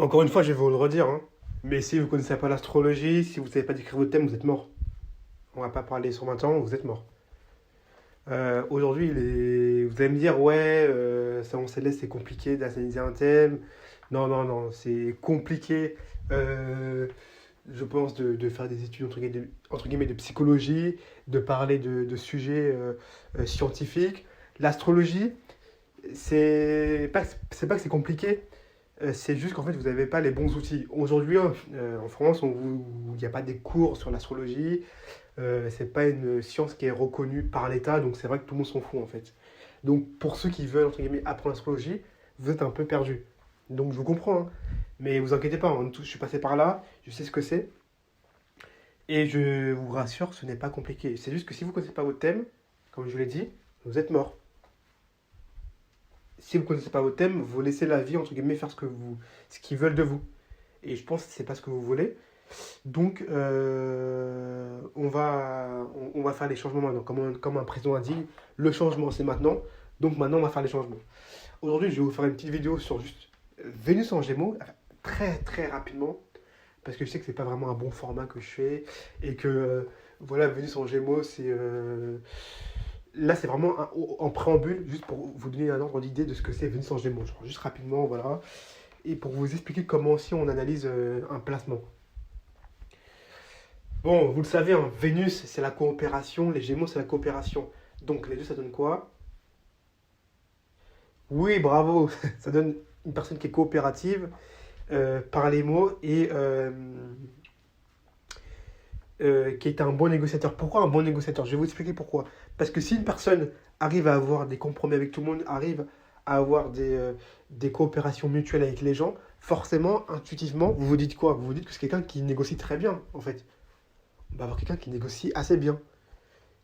Encore une fois, je vais vous le redire, hein. Mais si vous ne connaissez pas l'astrologie, si vous ne savez pas décrire votre thème, vous êtes mort. On va pas parler sur 20 ans, vous êtes mort. Aujourd'hui, vous allez me dire, ouais, Salon Céleste, c'est compliqué d'analyser un thème. Non, non, non, c'est compliqué, euh, je pense, de faire des études entre guillemets, de psychologie, de parler de sujets scientifiques. L'astrologie, c'est pas que c'est compliqué, c'est juste qu'en fait, vous n'avez pas les bons outils. Aujourd'hui, en France, il n'y a pas des cours sur l'astrologie. C'est pas une science qui est reconnue par l'État, donc c'est vrai que tout le monde s'en fout en fait. Donc pour ceux qui veulent, entre guillemets, apprendre l'astrologie, vous êtes un peu perdus. Donc je vous comprends, hein. Mais vous inquiétez pas, hein, je suis passé par là, je sais ce que c'est. Et je vous rassure, ce n'est pas compliqué. C'est juste que si vous ne connaissez pas votre thème, comme je vous l'ai dit, vous êtes mort. Si vous ne connaissez pas votre thème, vous laissez la vie, entre guillemets, faire ce qu'ils veulent de vous. Et je pense que c'est pas ce que vous voulez. Donc, on va faire les changements maintenant. Comme un président a dit, le changement c'est maintenant. Donc maintenant, on va faire les changements. Aujourd'hui, je vais vous faire une petite vidéo sur juste Vénus en Gémeaux, très très rapidement, parce que je sais que c'est pas vraiment un bon format que je fais et que voilà, Vénus en Gémeaux, là c'est vraiment en préambule, juste pour vous donner un ordre d'idée de ce que c'est Vénus en Gémeaux. Genre, juste rapidement, voilà, et pour vous expliquer comment aussi on analyse un placement. Bon, vous le savez, hein, Vénus, c'est la coopération, les Gémeaux, c'est la coopération. Donc, les deux, ça donne quoi? Oui, bravo, ça donne une personne qui est coopérative par les mots et qui est un bon négociateur. Pourquoi un bon négociateur? Je vais vous expliquer pourquoi. Parce que si une personne arrive à avoir des compromis avec tout le monde, arrive à avoir des coopérations mutuelles avec les gens, forcément, intuitivement, vous vous dites quoi? Vous vous dites que c'est quelqu'un qui négocie très bien, en fait. On va avoir quelqu'un qui négocie assez bien.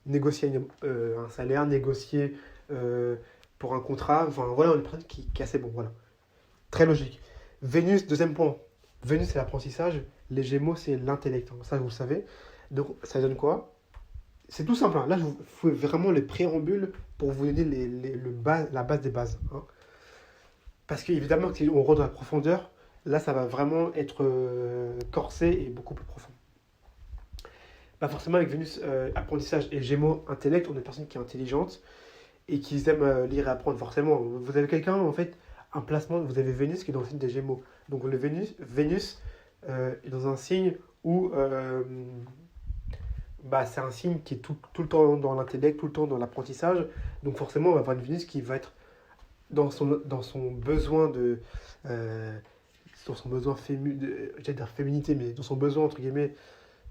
Négocier un salaire, négocier euh, pour un contrat. Enfin, voilà, une personne qui est assez bon. Voilà. Très logique. Vénus, deuxième point. Vénus, c'est l'apprentissage. Les Gémeaux, c'est l'intellect, hein. Ça, vous le savez. Donc, ça donne quoi? C'est tout simple, hein. Là, je vous fais vraiment les préambules pour vous donner la base des bases, hein. Parce qu'évidemment, si on rentre dans la profondeur, là, ça va vraiment être corsé et beaucoup plus profond. Bah forcément, avec Vénus apprentissage et Gémeaux intellect, on est une personne qui est intelligente et qui aime lire et apprendre. Forcément, vous avez quelqu'un, en fait, un placement, vous avez Vénus qui est dans le signe des Gémeaux. Donc le Vénus est dans un signe où bah, c'est un signe qui est tout le temps dans l'intellect, tout le temps dans l'apprentissage. Donc forcément, on va avoir une Vénus qui va être dans son besoin euh, dans son besoin j'allais dire féminité, mais dans son besoin, entre guillemets,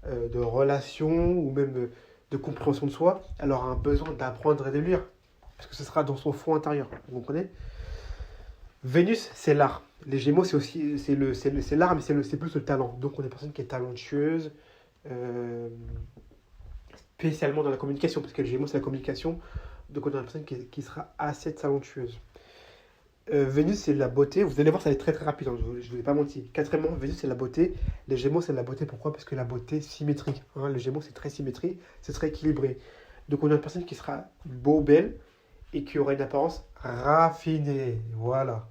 de relation ou même de compréhension de soi, elle aura un besoin d'apprendre et de lire. Parce que ce sera dans son fond intérieur. Vous comprenez? Vénus, c'est l'art. Les Gémeaux, c'est aussi c'est l'art, mais c'est plus le talent. Donc on est une personne qui est talentueuse, euh, spécialement dans la communication, parce que les Gémeaux, c'est la communication. Donc on est une personne qui sera assez talentueuse. Vénus, c'est la beauté. Vous allez voir, ça va être très très rapide, hein, je ne vous ai pas menti. Quatrièmement, Vénus, c'est la beauté. Les Gémeaux, c'est la beauté. Pourquoi? Parce que la beauté symétrique, hein. Les Gémeaux, c'est très symétrique, c'est très équilibré. Donc, on a une personne qui sera beau, belle et qui aura une apparence raffinée. Voilà.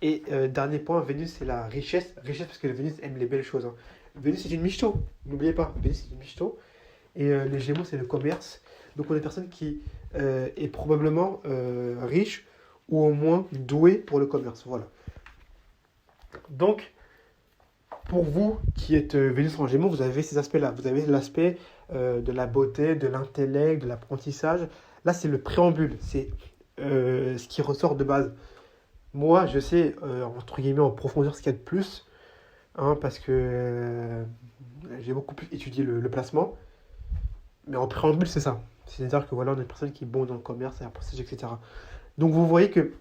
Et dernier point, Vénus, c'est la richesse. Richesse parce que Vénus aime les belles choses, hein. Vénus, c'est une michto. N'oubliez pas, Vénus, c'est une michto. Et les Gémeaux, c'est le commerce. Donc, on est une personne qui est probablement riche ou au moins doué pour le commerce. Voilà. Donc, pour vous qui êtes Vénus en Gémeaux, vous avez ces aspects-là. Vous avez l'aspect de la beauté, de l'intellect, de l'apprentissage. Là, c'est le préambule. C'est ce qui ressort de base. Moi, je sais, entre guillemets, en profondeur, ce qu'il y a de plus, hein, parce que j'ai beaucoup plus étudié le placement. Mais en préambule, c'est ça. C'est-à-dire que voilà, on est une personne qui est bon dans le commerce, l'apprentissage, etc. Donc, vous voyez que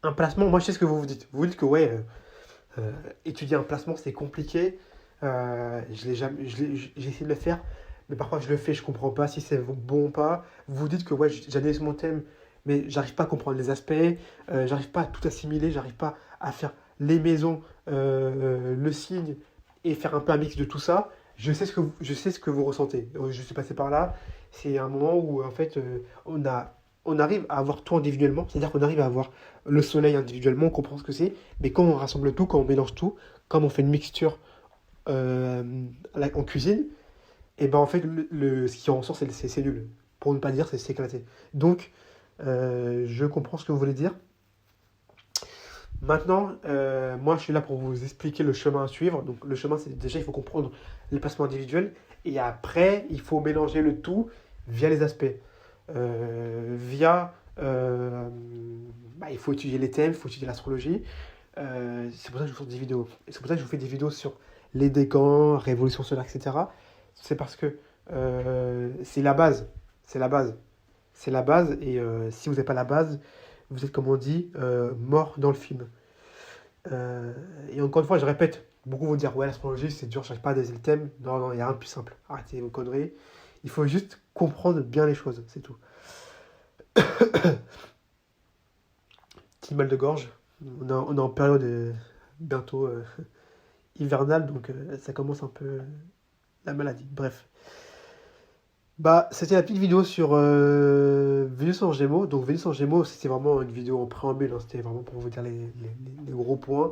un placement, moi, je sais ce que vous vous dites. Vous vous dites que, ouais, étudier un placement, c'est compliqué. J'ai essayé de le faire, mais parfois je le fais, je comprends pas si c'est bon ou pas. Vous vous dites que ouais, j'analyse mon thème, mais j'arrive pas à comprendre les aspects, j'arrive pas à tout assimiler, j'arrive pas à faire les maisons, le signe et faire un peu un mix de tout ça. Je sais ce que vous ressentez. Je suis passé par là. C'est un moment où en fait on arrive à avoir tout individuellement, c'est-à-dire qu'on arrive à avoir le soleil individuellement, on comprend ce que c'est, mais quand on rassemble tout, quand on mélange tout, comme on fait une mixture en cuisine, et ben en fait, ce qui en sort, c'est ces cellules. Pour ne pas dire, c'est éclaté. Donc, je comprends ce que vous voulez dire. Maintenant, moi, je suis là pour vous expliquer le chemin à suivre. Donc, le chemin, c'est déjà, il faut comprendre les placements individuels. Et après, il faut mélanger le tout via les aspects. Via, il faut étudier les thèmes, il faut étudier l'astrologie. C'est pour ça que je vous fais des vidéos. Et c'est pour ça que je vous fais des vidéos sur les décans, révolution solaire, etc. C'est parce que c'est la base. C'est la base. C'est la base. Et si vous n'avez pas la base, vous êtes, comme on dit, mort dans le film. Et encore une fois, je répète, beaucoup vont dire, ouais, l'astrologie, c'est dur, je n'arrive pas à décider le thème. Non, non, il n'y a rien de plus simple. Arrêtez vos conneries. Il faut juste comprendre bien les choses, c'est tout. Petit mal de gorge. On est en période bientôt hivernale, donc ça commence un peu la maladie. Bref. Bah, c'était la petite vidéo sur Vénus en Gémeaux. Donc, Vénus en Gémeaux, c'était vraiment une vidéo en préambule, hein. C'était vraiment pour vous dire les gros points.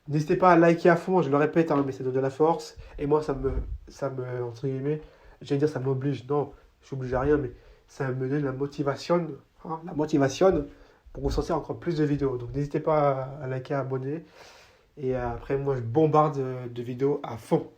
N'hésitez pas à liker à fond, je le répète, hein, mais ça donne de la force. Et moi, entre guillemets, j'allais dire ça m'oblige. Non, je suis obligé à rien, mais ça me donne la motivation pour vous sortir encore plus de vidéos. Donc, n'hésitez pas à liker, à abonner. Et après, moi, je bombarde de vidéos à fond.